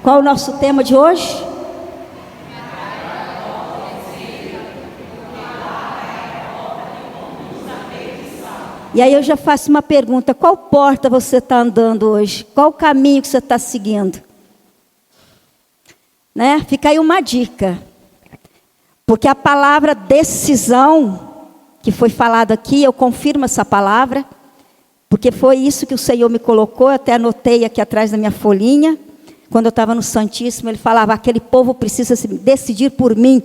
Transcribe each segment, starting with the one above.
Qual é o nosso tema de hoje? E aí eu já faço uma pergunta: qual porta você está andando hoje? Qual o caminho que você está seguindo? Né? Fica aí uma dica. Porque a palavra decisão, que foi falada aqui, eu confirmo essa palavra, porque foi isso que o Senhor me colocou, eu até anotei aqui atrás da minha folhinha. Quando eu estava no Santíssimo, Ele falava: aquele povo precisa se decidir por mim.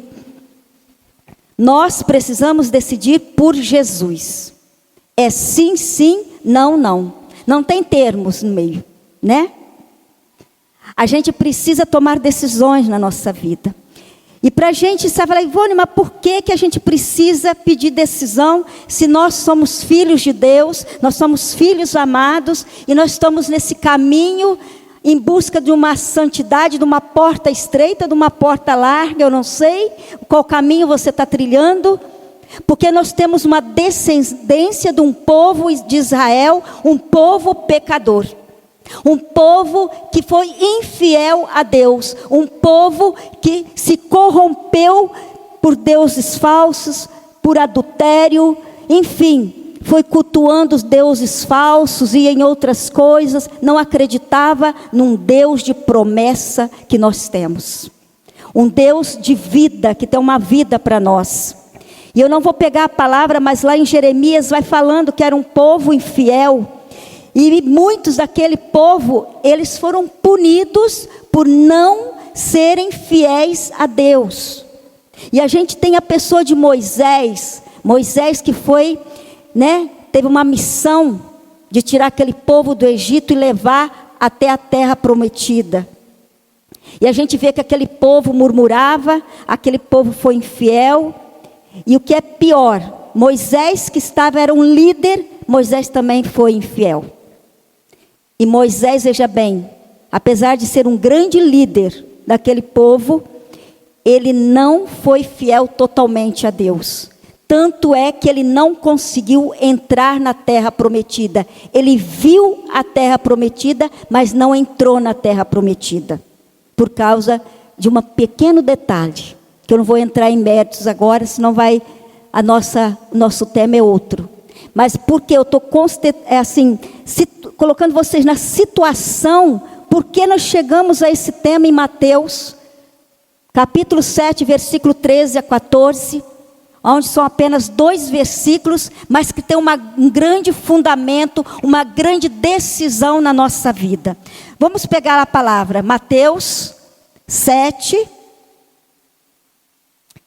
Nós precisamos decidir por Jesus. É sim, sim, não, não. Não tem termos no meio, né? A gente precisa tomar decisões na nossa vida. E para a gente, você fala: Ivone, mas por que a gente precisa pedir decisão se nós somos filhos de Deus, nós somos filhos amados e nós estamos nesse caminho em busca de uma santidade, de uma porta estreita, de uma porta larga? Eu não sei qual caminho você está trilhando, porque nós temos uma descendência de um povo de Israel, um povo pecador. Um povo que foi infiel a Deus, um povo que se corrompeu por deuses falsos, por adultério, enfim, foi cultuando os deuses falsos e em outras coisas, não acreditava num Deus de promessa que nós temos. Um Deus de vida, que tem uma vida para nós. E eu não vou pegar a palavra, mas lá em Jeremias vai falando que era um povo infiel. E muitos daquele povo, eles foram punidos por não serem fiéis a Deus. E a gente tem a pessoa de Moisés. Moisés que foi, teve uma missão de tirar aquele povo do Egito e levar até a terra prometida. E a gente vê que aquele povo murmurava, aquele povo foi infiel. E o que é pior, Moisés que era um líder, Moisés também foi infiel. E Moisés, veja bem, apesar de ser um grande líder daquele povo, ele não foi fiel totalmente a Deus. Tanto é que ele não conseguiu entrar na terra prometida. Ele viu a terra prometida, mas não entrou na terra prometida. Por causa de um pequeno detalhe, que eu não vou entrar em méritos agora, senão nosso tema é outro. Mas porque eu estou colocando vocês na situação, porque nós chegamos a esse tema em Mateus, capítulo 7, versículo 13 a 14, onde são apenas 2 versículos, mas que tem um grande fundamento, uma grande decisão na nossa vida. Vamos pegar a palavra, Mateus 7,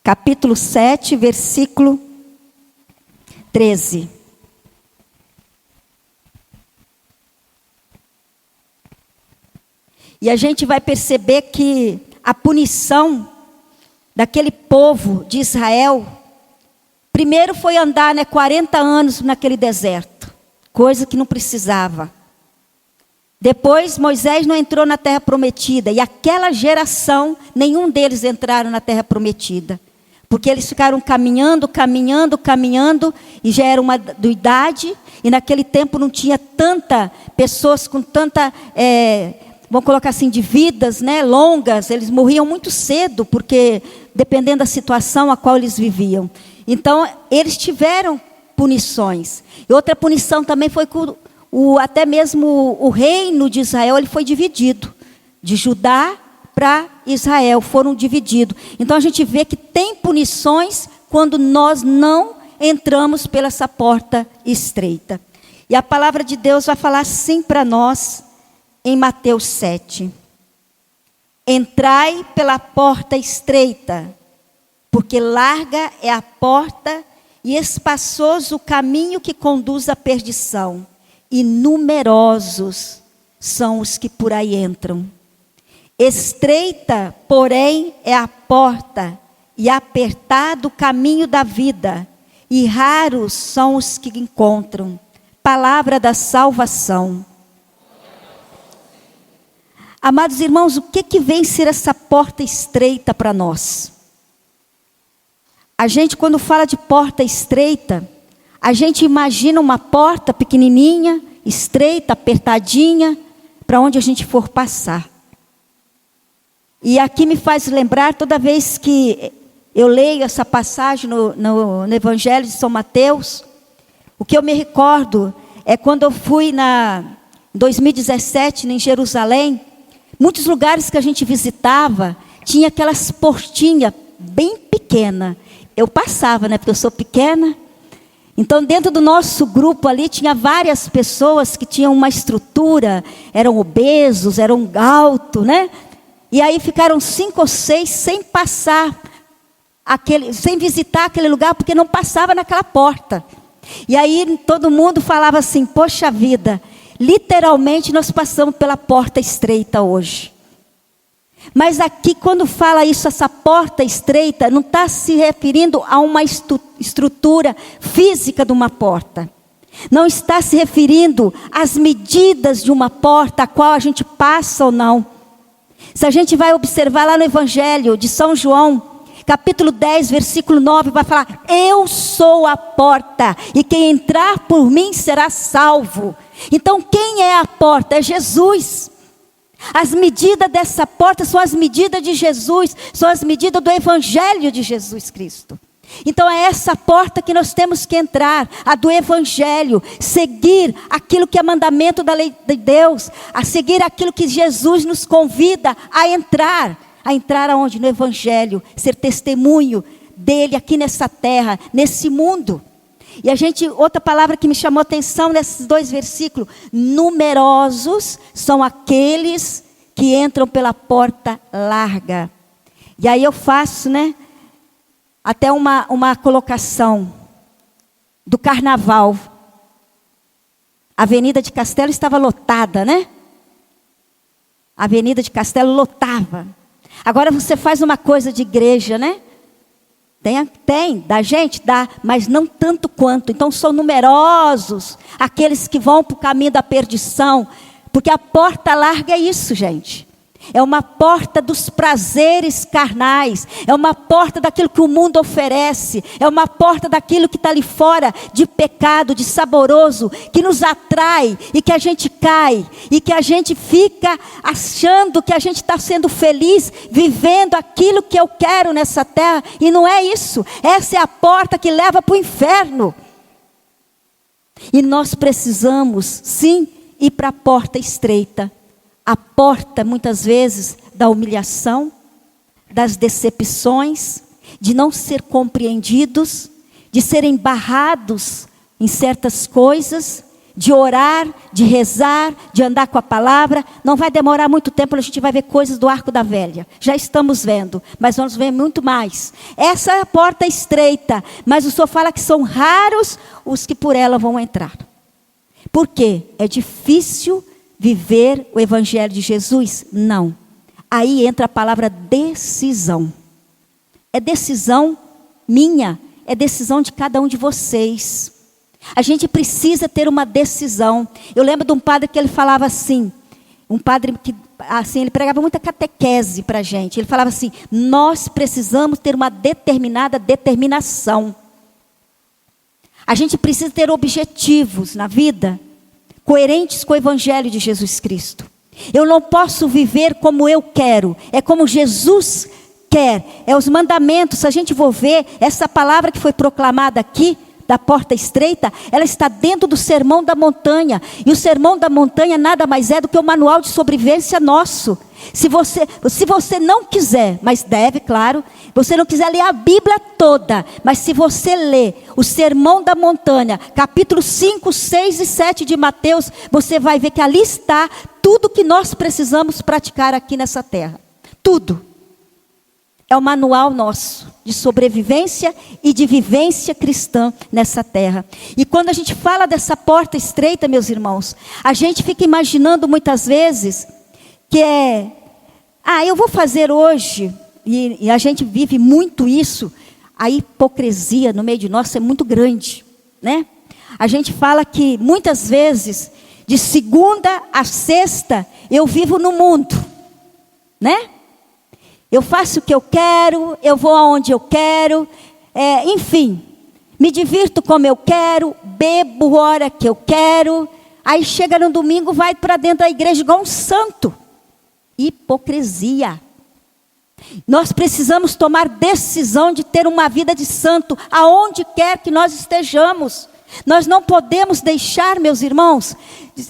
capítulo 7, versículo 13. E a gente vai perceber que a punição daquele povo de Israel, primeiro foi andar 40 anos naquele deserto, coisa que não precisava. Depois Moisés não entrou na terra prometida, e aquela geração, nenhum deles entraram na terra prometida. Porque eles ficaram caminhando, e já era uma idade, e naquele tempo não tinha pessoas com tanta... vamos colocar assim, de vidas longas. Eles morriam muito cedo, porque dependendo da situação a qual eles viviam. Então, eles tiveram punições. E outra punição também foi que até mesmo o reino de Israel, ele foi dividido. De Judá para Israel, foram divididos. Então, a gente vê que tem punições quando nós não entramos pela essa porta estreita. E a palavra de Deus vai falar assim para nós, em Mateus 7. Entrai pela porta estreita, porque larga é a porta e espaçoso o caminho que conduz à perdição, e numerosos são os que por aí entram. Estreita, porém, é a porta, e apertado o caminho da vida, e raros são os que encontram. Palavra da salvação. Amados irmãos, o que vem ser essa porta estreita para nós? A gente, quando fala de porta estreita, a gente imagina uma porta pequenininha, estreita, apertadinha, para onde a gente for passar. E aqui me faz lembrar, toda vez que eu leio essa passagem no Evangelho de São Mateus, o que eu me recordo é quando eu fui em 2017 em Jerusalém. Muitos lugares que a gente visitava, tinha aquelas portinhas bem pequenas. Eu passava, né, porque eu sou pequena. Então, dentro do nosso grupo ali, tinha várias pessoas que tinham uma estrutura, eram obesos, eram altos, né? E aí ficaram 5 ou 6 sem passar, sem visitar aquele lugar, porque não passava naquela porta. E aí todo mundo falava assim, poxa vida, literalmente nós passamos pela porta estreita hoje. Mas aqui quando fala isso, essa porta estreita, não está se referindo a uma estrutura física de uma porta. Não está se referindo às medidas de uma porta, a qual a gente passa ou não. Se a gente vai observar lá no Evangelho de São João, capítulo 10, versículo 9, vai falar, eu sou a porta, e quem entrar por mim será salvo. Então quem é a porta? É Jesus. As medidas dessa porta são as medidas de Jesus, são as medidas do Evangelho de Jesus Cristo. Então é essa porta que nós temos que entrar, a do Evangelho, seguir aquilo que é mandamento da lei de Deus, a seguir aquilo que Jesus nos convida a entrar aonde? No Evangelho, ser testemunho dele aqui nessa terra, nesse mundo. E outra palavra que me chamou a atenção nesses 2 versículos, numerosos são aqueles que entram pela porta larga. E aí eu faço, né, até uma colocação do carnaval. A Avenida de Castelo estava lotada, né? A Avenida de Castelo lotava. Agora você faz uma coisa de igreja, né? Tem, da gente, dá, mas não tanto quanto. Então são numerosos aqueles que vão para o caminho da perdição. Porque a porta larga é isso, gente. É uma porta dos prazeres carnais. É uma porta daquilo que o mundo oferece. É uma porta daquilo que está ali fora de pecado, de saboroso, que nos atrai e que a gente cai. E que a gente fica achando que a gente está sendo feliz, vivendo aquilo que eu quero nessa terra. E não é isso. Essa é a porta que leva para o inferno. E nós precisamos, sim, ir para a porta estreita. A porta, muitas vezes, da humilhação, das decepções, de não ser compreendidos, de serem barrados em certas coisas, de orar, de rezar, de andar com a palavra. Não vai demorar muito tempo, a gente vai ver coisas do Arco da Velha. Já estamos vendo, mas vamos ver muito mais. Essa é a porta estreita, mas o Senhor fala que são raros os que por ela vão entrar. Por quê? É difícil viver o Evangelho de Jesus? Não. Aí entra a palavra decisão. É decisão minha, é decisão de cada um de vocês. A gente precisa ter uma decisão. Eu lembro de um padre que ele falava assim, um padre que assim, ele pregava muita catequese para a gente. Ele falava assim, nós precisamos ter uma determinada determinação. A gente precisa ter objetivos na vida, coerentes com o Evangelho de Jesus Cristo. Eu não posso viver como eu quero, é como Jesus quer, é os mandamentos. Se a gente for ver, essa palavra que foi proclamada aqui, da porta estreita, ela está dentro do Sermão da Montanha. E o Sermão da Montanha nada mais é do que o manual de sobrevivência nosso. Se você não quiser, mas deve, claro, você não quiser ler a Bíblia toda, mas se você ler o Sermão da Montanha, capítulo 5, 6 e 7 de Mateus, você vai ver que ali está tudo que nós precisamos praticar aqui nessa terra. Tudo. É o manual nosso de sobrevivência e de vivência cristã nessa terra. E quando a gente fala dessa porta estreita, meus irmãos, a gente fica imaginando muitas vezes que eu vou fazer hoje, e a gente vive muito isso, a hipocrisia no meio de nós é muito grande, né? A gente fala que muitas vezes, de segunda a sexta, eu vivo no mundo, né? Eu faço o que eu quero, eu vou aonde eu quero, enfim, me divirto como eu quero, bebo a hora que eu quero, aí chega no domingo, vai para dentro da igreja igual um santo. Hipocrisia. Nós precisamos tomar decisão de ter uma vida de santo, aonde quer que nós estejamos. Nós não podemos deixar, meus irmãos,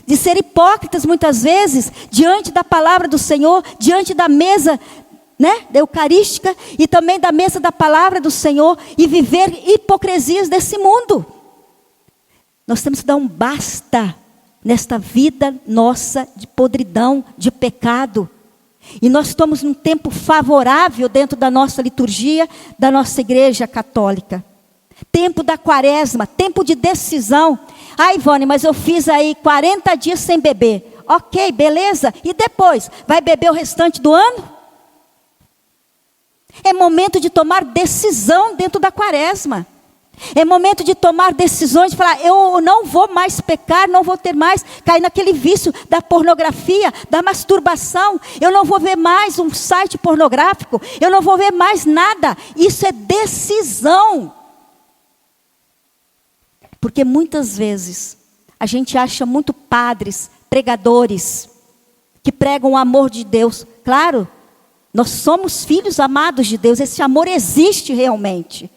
de ser hipócritas muitas vezes, diante da palavra do Senhor, diante da mesa, da eucarística, e também da mesa da palavra do Senhor, e viver hipocrisias desse mundo. Nós temos que dar um basta nesta vida nossa de podridão, de pecado. E nós estamos num tempo favorável dentro da nossa liturgia, da nossa igreja católica. Tempo da quaresma, tempo de decisão. Ah, Ivone, mas eu fiz aí 40 dias sem beber. Ok, beleza. E depois? Vai beber o restante do ano? É momento de tomar decisão dentro da quaresma. É momento de tomar decisões, de falar, eu não vou mais pecar, não vou ter mais, cair naquele vício da pornografia, da masturbação. Eu não vou ver mais um site pornográfico, eu não vou ver mais nada. Isso é decisão. Porque muitas vezes, a gente acha muito padres, pregadores, que pregam o amor de Deus. Claro, nós somos filhos amados de Deus, esse amor existe realmente.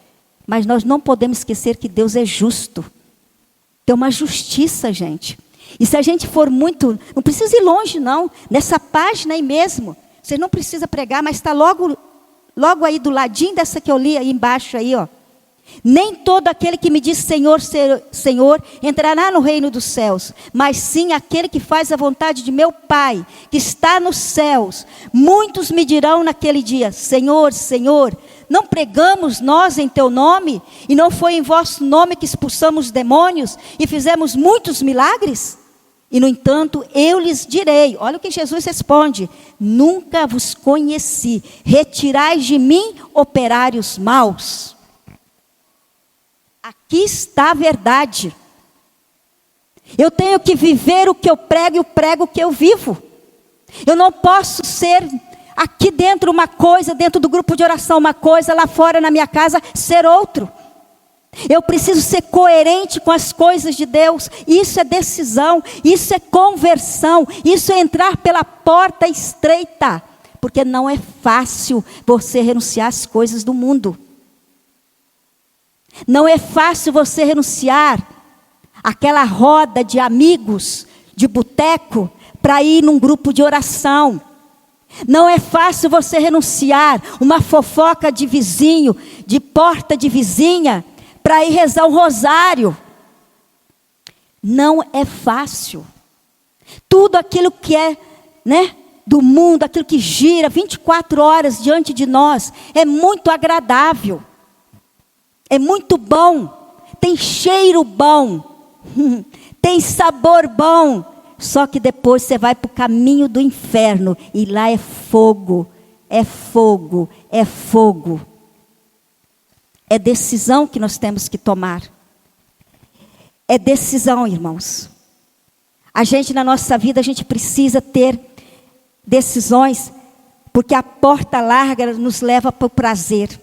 Mas nós não podemos esquecer que Deus é justo. Tem uma justiça, gente. E se a gente for muito, não precisa ir longe não. Nessa página aí mesmo, você não precisa pregar, mas está logo aí do ladinho dessa que eu li aí embaixo aí, ó. Nem todo aquele que me diz Senhor, Senhor, entrará no reino dos céus, mas sim aquele que faz a vontade de meu Pai, que está nos céus. Muitos me dirão naquele dia, Senhor, Senhor, não pregamos nós em teu nome? E não foi em vosso nome que expulsamos demônios e fizemos muitos milagres? E no entanto, eu lhes direi, olha o que Jesus responde, nunca vos conheci, retirai de mim operários maus. Aqui está a verdade. Eu tenho que viver o que eu prego e eu prego o que eu vivo. Eu não posso ser aqui dentro uma coisa, dentro do grupo de oração uma coisa, lá fora na minha casa ser outro. Eu preciso ser coerente com as coisas de Deus. Isso é decisão, isso é conversão, isso é entrar pela porta estreita. Porque não é fácil você renunciar às coisas do mundo. Não é fácil você renunciar àquela roda de amigos, de boteco, para ir num grupo de oração. Não é fácil você renunciar uma fofoca de vizinho, de porta de vizinha, para ir rezar um rosário. Não é fácil. Tudo aquilo que é, do mundo, aquilo que gira 24 horas diante de nós, é muito agradável. É muito bom, tem cheiro bom, tem sabor bom, só que depois você vai para o caminho do inferno, e lá é fogo, é fogo, é fogo. É decisão que nós temos que tomar. É decisão, irmãos. A gente na nossa vida, a gente precisa ter decisões, porque a porta larga nos leva para o prazer.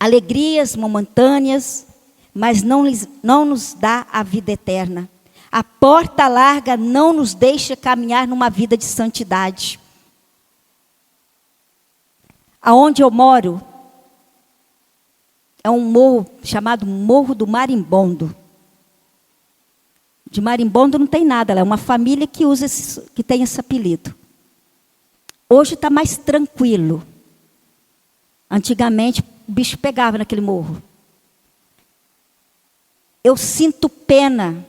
Alegrias momentâneas, mas não nos dá a vida eterna. A porta larga não nos deixa caminhar numa vida de santidade. Aonde eu moro, é um morro chamado Morro do Marimbondo. De Marimbondo não tem nada, é uma família que que tem esse apelido. Hoje está mais tranquilo. Antigamente, o bicho pegava naquele morro. Eu sinto pena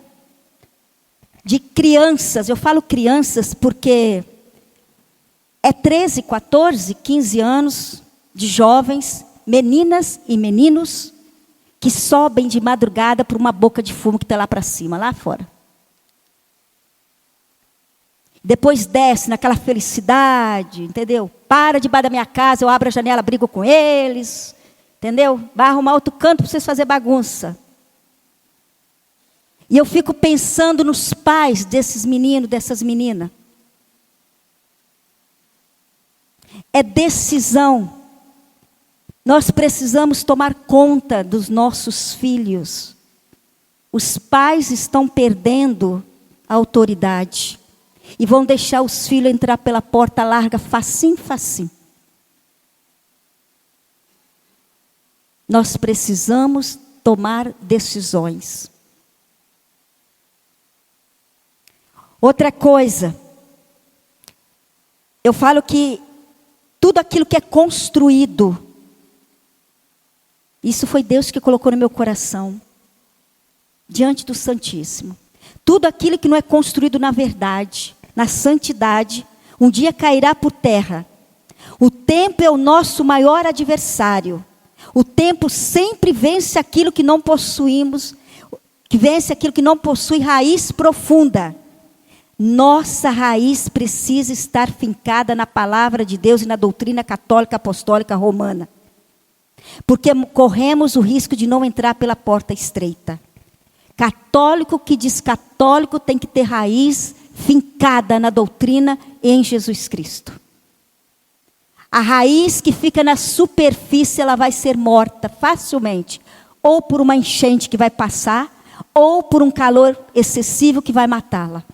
de crianças, eu falo crianças porque é 13, 14, 15 anos de jovens, meninas e meninos, que sobem de madrugada por uma boca de fumo que está lá para cima, lá fora. Depois desce naquela felicidade, entendeu? Para debaixo da minha casa, eu abro a janela, brigo com eles, entendeu? Vai arrumar outro canto para vocês fazerem bagunça. E eu fico pensando nos pais desses meninos, dessas meninas. É decisão. Nós precisamos tomar conta dos nossos filhos. Os pais estão perdendo a autoridade. E vão deixar os filhos entrar pela porta larga, facinho, facinho. nós precisamos tomar decisões. Outra coisa, eu falo que tudo aquilo que é construído, isso foi Deus que colocou no meu coração, diante do Santíssimo. Tudo aquilo que não é construído na verdade, na santidade, um dia cairá por terra. O tempo é o nosso maior adversário. O tempo sempre vence aquilo que não possuímos, que vence aquilo que não possui raiz profunda. Nossa raiz precisa estar fincada na palavra de Deus e na doutrina católica, apostólica, romana. Porque corremos o risco de não entrar pela porta estreita. Católico que diz católico tem que ter raiz fincada na doutrina e em Jesus Cristo. A raiz que fica na superfície, ela vai ser morta facilmente. Ou por uma enchente que vai passar, ou por um calor excessivo que vai matá-la.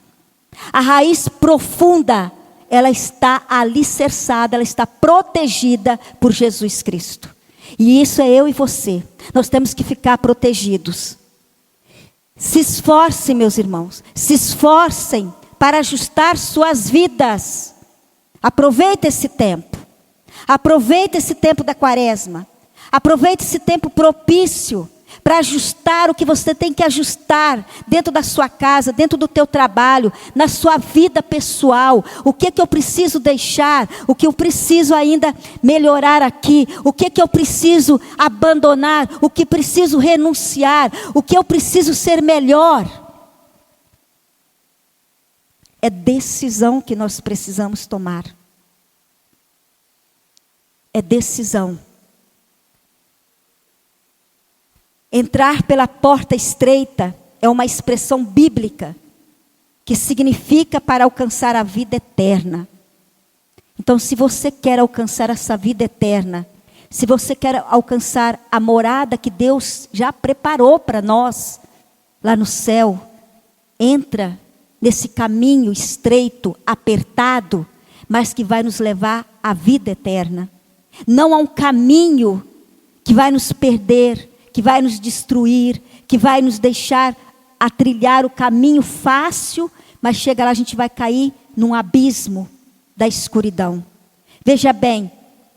A raiz profunda, ela está alicerçada, ela está protegida por Jesus Cristo. E isso é eu e você. Nós temos que ficar protegidos. Se esforcem, meus irmãos. Se esforcem para ajustar suas vidas. Aproveite esse tempo. Aproveite esse tempo da quaresma. Aproveite esse tempo propício para ajustar o que você tem que ajustar dentro da sua casa, dentro do teu trabalho, na sua vida pessoal. O que eu preciso deixar, o que eu preciso ainda melhorar aqui, o que eu preciso abandonar, o que preciso renunciar, o que eu preciso ser melhor. É decisão que nós precisamos tomar. É decisão. Entrar pela porta estreita é uma expressão bíblica que significa para alcançar a vida eterna. Então, se você quer alcançar essa vida eterna, se você quer alcançar a morada que Deus já preparou para nós lá no céu, entra nesse caminho estreito, apertado, mas que vai nos levar à vida eterna. Não há um caminho que vai nos perder, que vai nos destruir, que vai nos deixar a trilhar o caminho fácil, mas chega lá a gente vai cair num abismo da escuridão. Veja bem,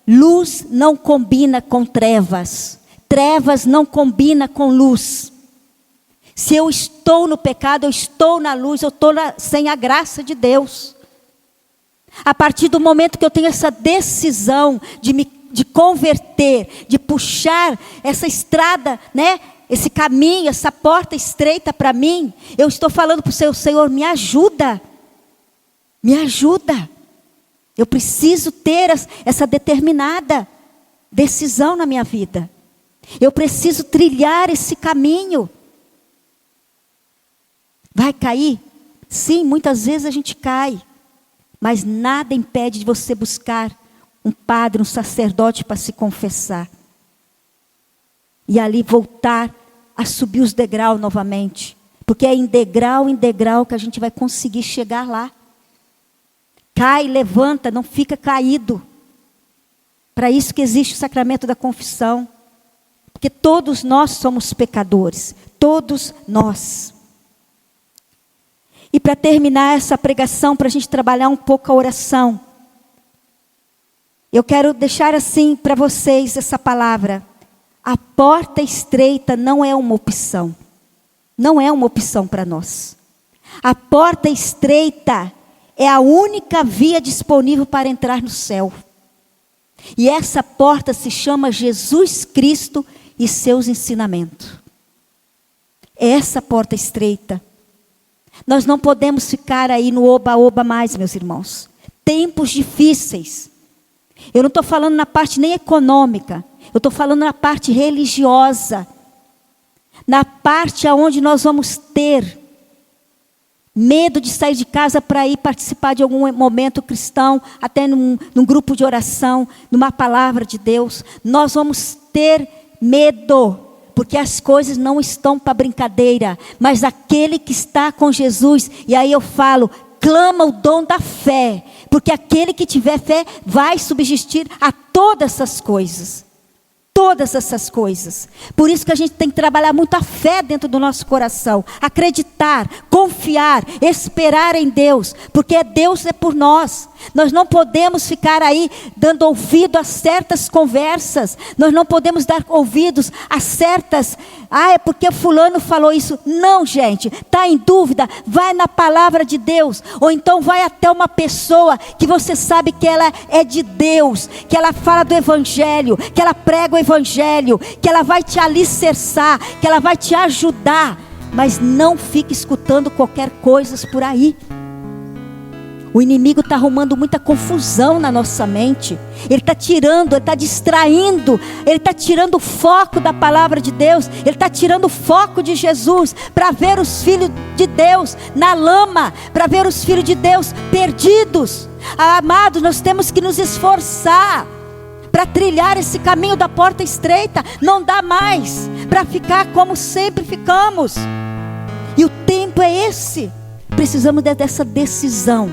luz não combina com trevas, trevas não combina com luz. Se eu estou no pecado, eu estou na luz, eu estou sem a graça de Deus. A partir do momento que eu tenho essa decisão de converter, de puxar essa estrada, né? Esse caminho, essa porta estreita para mim, eu estou falando para o Senhor, Senhor, me ajuda. Me ajuda. Eu preciso ter essa determinada decisão na minha vida. Eu preciso trilhar esse caminho. Vai cair? Sim, muitas vezes a gente cai. Mas nada impede de você buscar um padre, um sacerdote para se confessar. E ali voltar a subir os degraus novamente. Porque é em degrau que a gente vai conseguir chegar lá. Cai, levanta, não fica caído. Para isso que existe o sacramento da confissão. Porque todos nós somos pecadores. Todos nós. E para terminar essa pregação, para a gente trabalhar um pouco a oração, eu quero deixar assim para vocês essa palavra. A porta estreita não é uma opção. Não é uma opção para nós. A porta estreita é a única via disponível para entrar no céu. E essa porta se chama Jesus Cristo e seus ensinamentos. É essa porta estreita. Nós não podemos ficar aí no oba-oba mais, meus irmãos. Tempos difíceis. Eu não estou falando na parte nem econômica. Eu estou falando na parte religiosa. Na parte onde nós vamos ter medo de sair de casa para ir participar de algum momento cristão, até num grupo de oração, numa palavra de Deus. Nós vamos ter medo, porque as coisas não estão para brincadeira. Mas aquele que está com Jesus, e aí eu falo, clama o dom da fé, porque aquele que tiver fé vai subsistir a todas essas coisas. todas essas coisas. Por isso que a gente tem que trabalhar muito a fé dentro do nosso coração. Acreditar, confiar, esperar em Deus. Porque Deus é por nós. Nós não podemos ficar aí dando ouvido a certas conversas. Nós não podemos dar ouvidos a certas... é porque fulano falou isso. Não, gente. Está em dúvida? Vai na palavra de Deus. Ou então vai até uma pessoa que você sabe que ela é de Deus. Que ela fala do Evangelho. Que ela prega o Evangelho. Que ela vai te alicerçar. Que ela vai te ajudar. Mas não fique escutando qualquer coisa por aí. O inimigo está arrumando muita confusão na nossa mente. Ele está tirando, ele está distraindo. Ele está tirando o foco da palavra de Deus. Ele está tirando o foco de Jesus. Para ver os filhos de Deus na lama. Para ver os filhos de Deus perdidos. Amados, nós temos que nos esforçar para trilhar esse caminho da porta estreita. Não dá mais para ficar como sempre ficamos. E o tempo é esse. Precisamos dessa decisão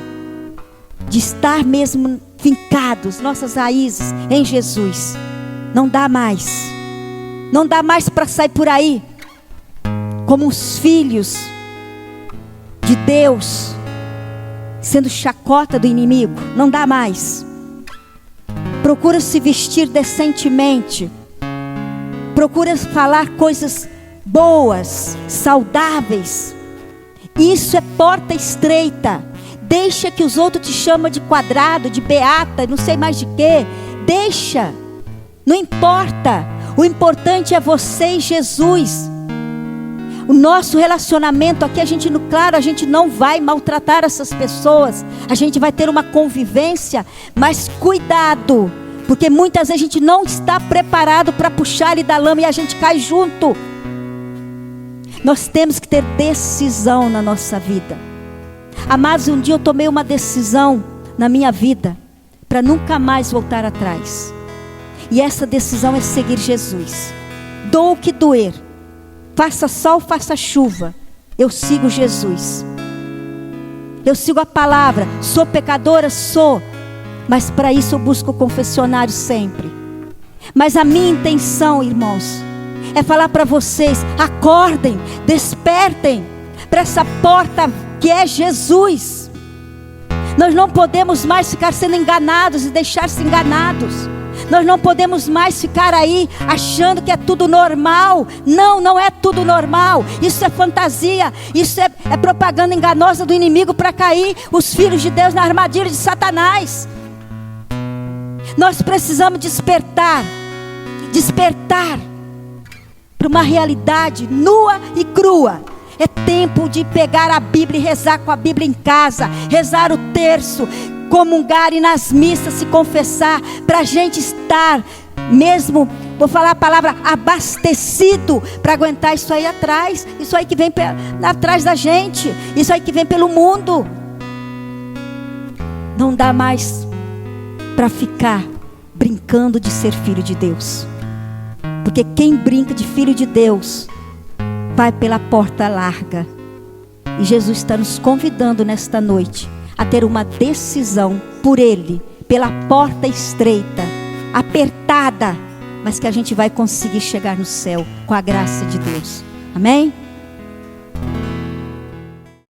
de estar mesmo fincados, nossas raízes em Jesus. Não dá mais. Não dá mais para sair por aí como os filhos de Deus, sendo chacota do inimigo. Não dá mais. Procura se vestir decentemente. Procura falar coisas boas, saudáveis. Isso é porta estreita. Deixa que os outros te chamam de quadrado, de beata, não sei mais de quê. Deixa. Não importa. O importante é você e Jesus. O nosso relacionamento aqui, claro, a gente não vai maltratar essas pessoas. A gente vai ter uma convivência, mas cuidado. Porque muitas vezes a gente não está preparado para puxar ele da lama e a gente cai junto. Nós temos que ter decisão na nossa vida. Amados, um dia eu tomei uma decisão na minha vida para nunca mais voltar atrás. E essa decisão é seguir Jesus. Dou o que doer. Faça sol, faça chuva. Eu sigo Jesus. Eu sigo a palavra. Sou pecadora? Sou. Mas para isso eu busco o confessionário sempre. Mas a minha intenção, irmãos, é falar para vocês: acordem, despertem para essa porta que é Jesus. Nós não podemos mais ficar sendo enganados e deixar-se enganados. Nós não podemos mais ficar aí achando que é tudo normal. Não, não é tudo normal. Isso é fantasia. Isso é propaganda enganosa do inimigo para cair os filhos de Deus na armadilha de Satanás. Nós precisamos despertar para uma realidade nua e crua. É tempo de pegar a Bíblia e rezar com a Bíblia em casa, rezar o terço, comungar e nas missas se confessar, para a gente estar mesmo, vou falar a palavra, abastecido para aguentar isso aí atrás, isso aí que vem atrás da gente, isso aí que vem pelo mundo. Não dá mais para ficar brincando de ser filho de Deus, porque quem brinca de filho de Deus vai pela porta larga. E Jesus está nos convidando nesta noite a ter uma decisão por Ele, pela porta estreita, apertada, mas que a gente vai conseguir chegar no céu com a graça de Deus. Amém?